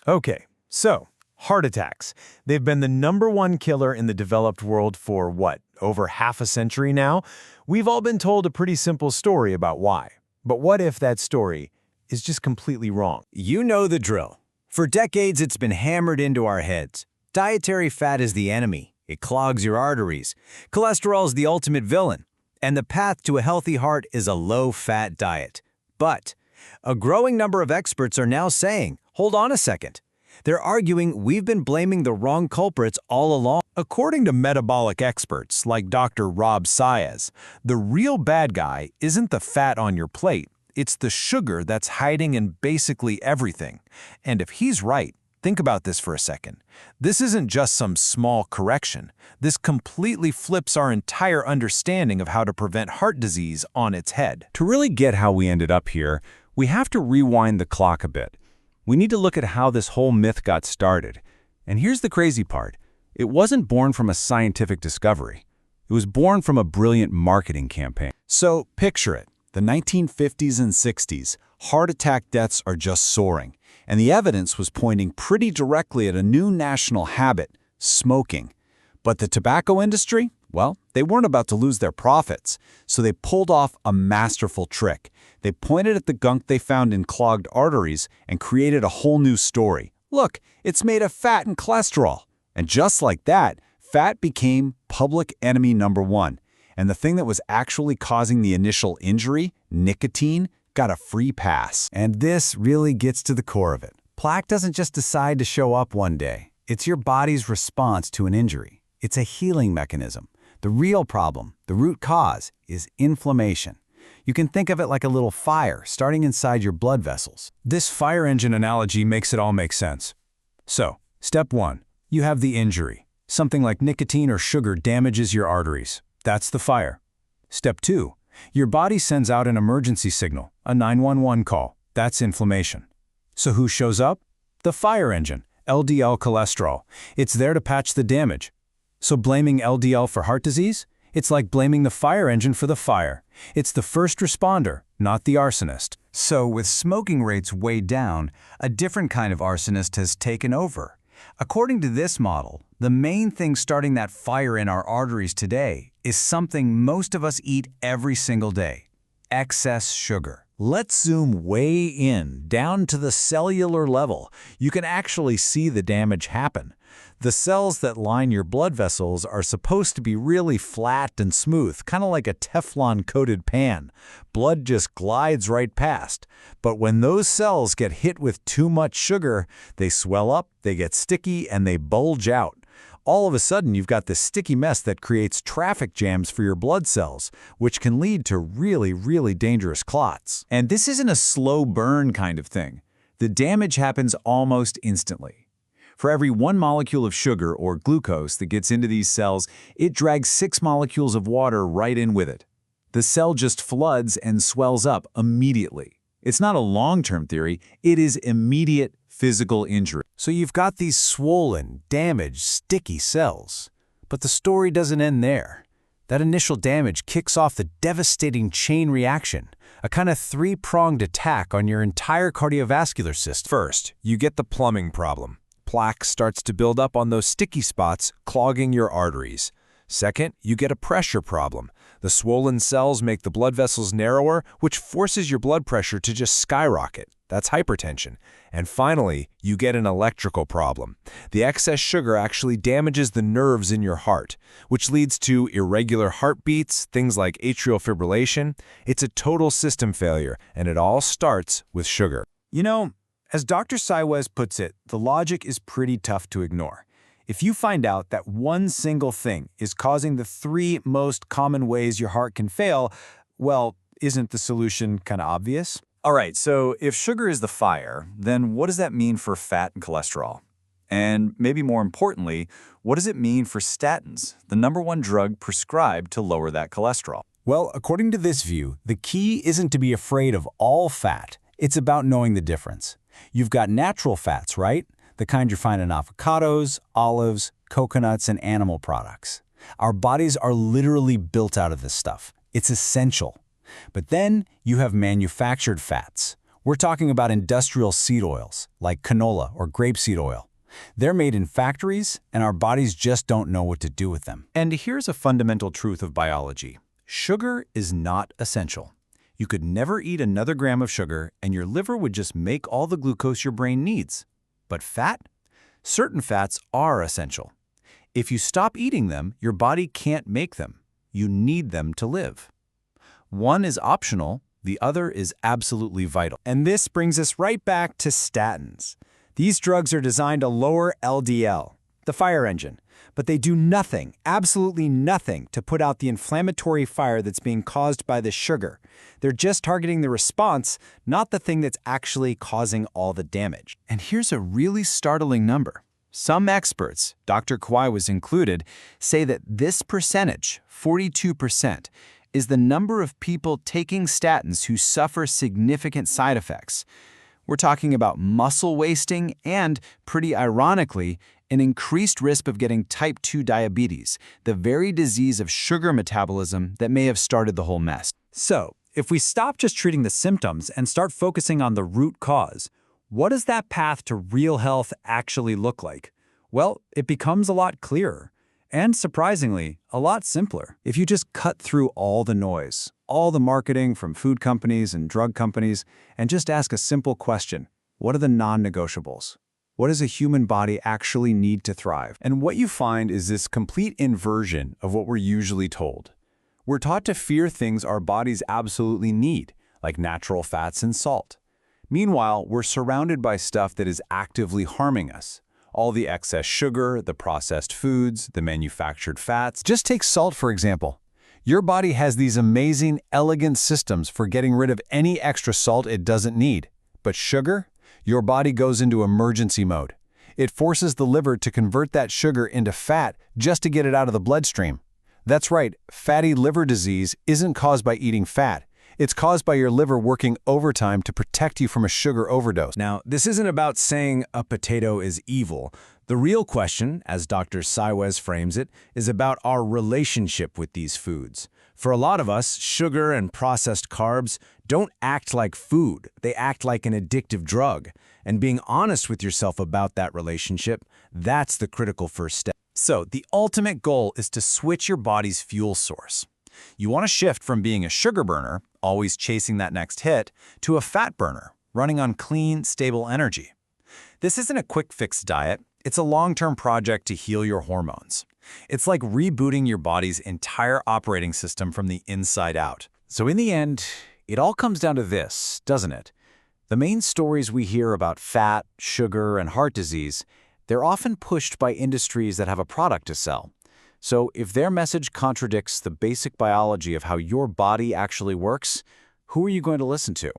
Okay, so heart attacks. They've been the #1 killer in the developed world for what, over half a century now? We've all been told a pretty simple story about why. But what if that story is just completely wrong? You know the drill. For decades, it's been hammered into our heads. Dietary fat is the enemy. It clogs your arteries. Cholesterol is the ultimate villain. And the path to a healthy heart is a low-fat diet. But a growing number of experts are now saying, hold on a second. They're arguing we've been blaming the wrong culprits all along. According to metabolic experts like Dr. Rob Cywes, the real bad guy isn't the fat on your plate, it's the sugar that's hiding in basically everything. And if he's right, think about this for a second. This isn't just some small correction. This completely flips our entire understanding of how to prevent heart disease on its head. To really get how we ended up here, we have to rewind the clock a bit. We need to look at how this whole myth got started. And here's the crazy part. It wasn't born from a scientific discovery. It was born from a brilliant marketing campaign. So picture it. The 1950s and 60s, heart attack deaths are just soaring. And the evidence was pointing pretty directly at a new national habit, smoking. But the tobacco industry? Well, they weren't about to lose their profits, so they pulled off a masterful trick. They pointed at the gunk they found in clogged arteries and created a whole new story. Look, it's made of fat and cholesterol. And just like that, fat became public enemy #1. And the thing that was actually causing the initial injury, nicotine, got a free pass. And this really gets to the core of it. Plaque doesn't just decide to show up one day. It's your body's response to an injury. It's a healing mechanism. The real problem, the root cause, is inflammation. You can think of it like a little fire starting inside your blood vessels. This fire engine analogy makes it all make sense. So, step 1, you have the injury. Something like nicotine or sugar damages your arteries. That's the fire. Step 2, your body sends out an emergency signal, a 911 call. That's inflammation. So who shows up? The fire engine, LDL cholesterol. It's there to patch the damage. So blaming LDL for heart disease? It's like blaming the fire engine for the fire. It's the first responder, not the arsonist. So with smoking rates way down, a different kind of arsonist has taken over. According to this model, the main thing starting that fire in our arteries today is something most of us eat every single day: excess sugar. Let's zoom way in, down to the cellular level. You can actually see the damage happen. The cells that line your blood vessels are supposed to be really flat and smooth, kind of like a Teflon-coated pan. Blood just glides right past. But when those cells get hit with too much sugar, they swell up, they get sticky, and they bulge out. All of a sudden, you've got this sticky mess that creates traffic jams for your blood cells, which can lead to really, really dangerous clots. And this isn't a slow burn kind of thing. The damage happens almost instantly. For every 1 molecule of sugar or glucose that gets into these cells, it drags 6 molecules of water right in with it. The cell just floods and swells up immediately. It's not a long-term theory, it is immediate physical injury. So you've got these swollen, damaged, sticky cells. But the story doesn't end there. That initial damage kicks off the devastating chain reaction, a kind of 3-pronged attack on your entire cardiovascular system. First, you get the plumbing problem. Plaque starts to build up on those sticky spots, clogging your arteries. Second, you get a pressure problem. The swollen cells make the blood vessels narrower, which forces your blood pressure to just skyrocket. That's hypertension. And finally, you get an electrical problem. The excess sugar actually damages the nerves in your heart, which leads to irregular heartbeats, things like atrial fibrillation. It's a total system failure, and it all starts with sugar. You know, as Dr. Cywes puts it, the logic is pretty tough to ignore. If you find out that one single thing is causing the 3 most common ways your heart can fail, well, isn't the solution kind of obvious? All right, so if sugar is the fire, then what does that mean for fat and cholesterol? And maybe more importantly, what does it mean for statins, the #1 drug prescribed to lower that cholesterol? Well, according to this view, the key isn't to be afraid of all fat. It's about knowing the difference. You've got natural fats, right? The kind you find in avocados, olives, coconuts, and animal products. Our bodies are literally built out of this stuff. It's essential. But then you have manufactured fats, We're talking about industrial seed oils, like canola or grapeseed oil. They're made in factories, and our bodies just don't know what to do with them. And here's a fundamental truth of biology. Sugar is not essential. You could never eat another gram of sugar, and your liver would just make all the glucose your brain needs. But fat? Certain fats are essential. If you stop eating them, your body can't make them. You need them to live. One is optional, the other is absolutely vital. And this brings us right back to statins. These drugs are designed to lower LDL, the fire engine, but they do nothing, absolutely nothing, to put out the inflammatory fire that's being caused by the sugar. They're just targeting the response, not the thing that's actually causing all the damage. And here's a really startling number. Some experts, Dr. Cywes included, say that this percentage, 42%, is the number of people taking statins who suffer significant side effects. We're talking about muscle wasting and, pretty ironically, an increased risk of getting type 2 diabetes, the very disease of sugar metabolism that may have started the whole mess. So, if we stop just treating the symptoms and start focusing on the root cause, what does that path to real health actually look like? Well, it becomes a lot clearer. And surprisingly, a lot simpler. If you just cut through all the noise, all the marketing from food companies and drug companies, and just ask a simple question: what are the non-negotiables? What does a human body actually need to thrive? And what you find is this complete inversion of what we're usually told. We're taught to fear things our bodies absolutely need, like natural fats and salt. Meanwhile, we're surrounded by stuff that is actively harming us. All the excess sugar, the processed foods, the manufactured fats. Just take salt, for example. Your body has these amazing, elegant systems for getting rid of any extra salt it doesn't need. But sugar? Your body goes into emergency mode. It forces the liver to convert that sugar into fat just to get it out of the bloodstream. That's right, fatty liver disease isn't caused by eating fat. It's caused by your liver working overtime to protect you from a sugar overdose. Now, this isn't about saying a potato is evil. The real question, as Dr. Cywes frames it, is about our relationship with these foods. For a lot of us, sugar and processed carbs don't act like food. They act like an addictive drug. And being honest with yourself about that relationship, that's the critical first step. So, the ultimate goal is to switch your body's fuel source. You want to shift from being a sugar burner, always chasing that next hit, to a fat burner, running on clean, stable energy. This isn't a quick-fix diet. It's a long-term project to heal your hormones. It's like rebooting your body's entire operating system from the inside out. So in the end, it all comes down to this, doesn't it? The main stories we hear about fat, sugar, and heart disease, they're often pushed by industries that have a product to sell. So if their message contradicts the basic biology of how your body actually works, who are you going to listen to?